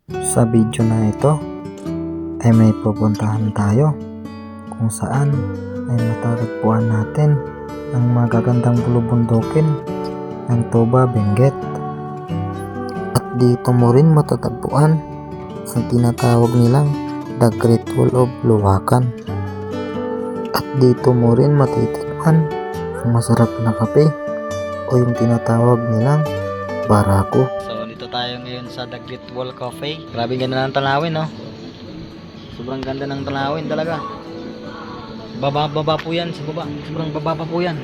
Sa video na ito ay may pupuntahan tayo kung saan ay matatagpuan natin ang magagandang bulubundukin ng Toba, Benguet. At dito mo rin matatagpuan ang tinatawag nilang The Great Wall of Luwakan. At dito mo rin matitikman ang masarap na kape o yung tinatawag nilang barako. So dito tayo ngayon sa The Great Wall Cafe. Grabe ganda ng tanawin, no? Sobrang ganda ng tanawin talaga. Baba po yan sa baba. Sobrang baba pa po yan.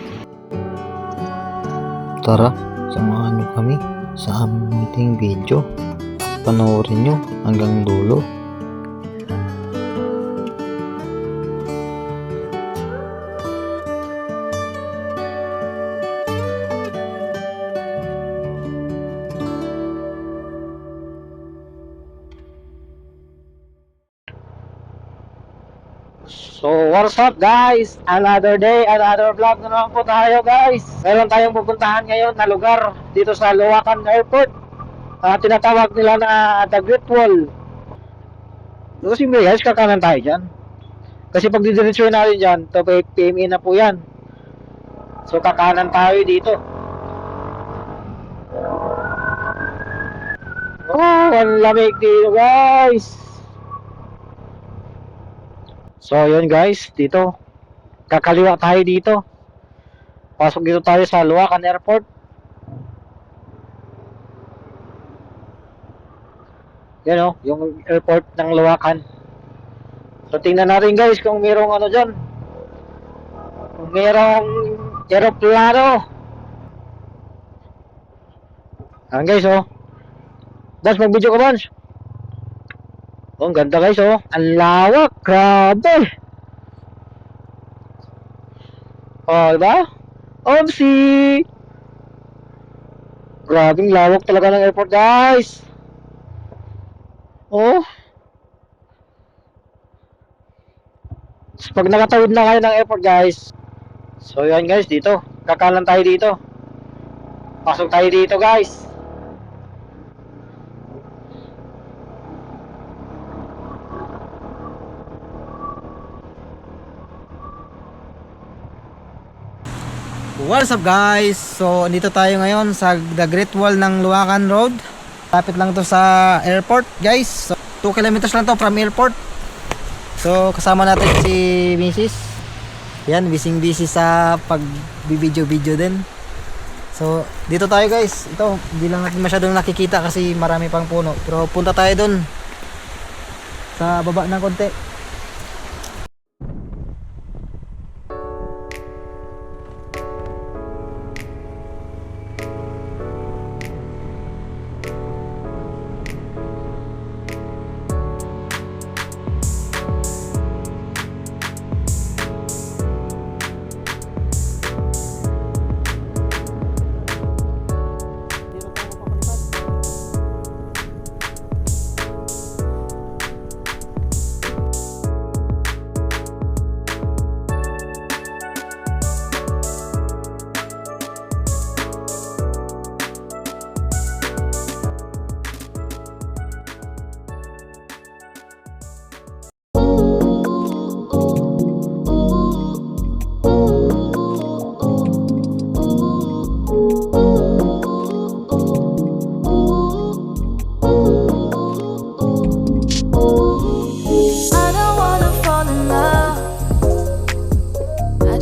Tara, samahan nyo kami sa aming munting video. Panoorin nyo hanggang dulo. So what's up guys? Another day, another vlog na naman po tayo guys. Meron tayong pupuntahan ngayon na lugar dito sa Luwakan Airport. Tinatawag nila na The Great Wall. Kasi guys, kakanan tayo dyan. Kasi pag didiretso natin dyan, to PME na po yan. So kakanan tayo dito. Oh, ang lamig dito guys. So yun guys, dito kakaliwa tayo dito. Pasok dito tayo sa Luwakan Airport. Yan o, yung airport ng Luwakan. So tingnan natin guys kung mayroong ano dyan. Kung mayroong aeroplano. Ayan guys o. Das, mag-video ka Bans. Oh, ang ganda guys oh. Ang lawak, grabe. Oh, diba? Omsi. Grabing lawak talaga ng airport guys. Oh. So, pag nakatawid na kayo ng airport guys. So yan guys, dito. Kakanan tayo dito. Pasok tayo dito guys. What's up guys? So dito tayo ngayon sa The Great Wall ng Luwakan Road. Lapit lang to sa airport guys. So 2 kilometers lang to from airport. So kasama natin si Mrs. Yan, busy sa pag-video din. So dito tayo guys. Ito, hindi lang natin masyadong nakikita kasi marami pang puno. Pero punta tayo dun sa baba ng konti.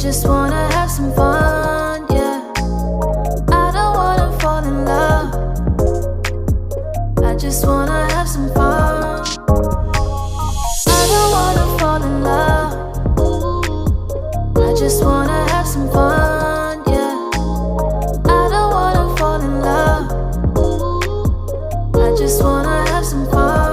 Just wanna have some fun, yeah. I don't wanna fall in love. I just wanna have some fun. I don't wanna fall in love. I just wanna have some fun, yeah. I don't wanna fall in love. I just wanna have some fun.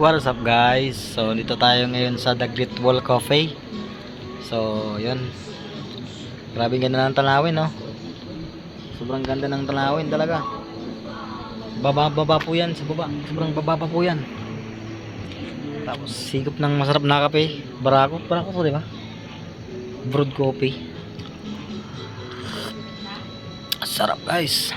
What is up guys? So dito tayo ngayon sa The Great Wall Cafe. So yun. Grabe ganda ng tanawin, no? Sobrang ganda ng tanawin talaga. Baba po yan sa baba. Sobrang baba pa po yan. Tapos sigop ng masarap na kape. Barako po, di ba? Brewed coffee. Sarap guys.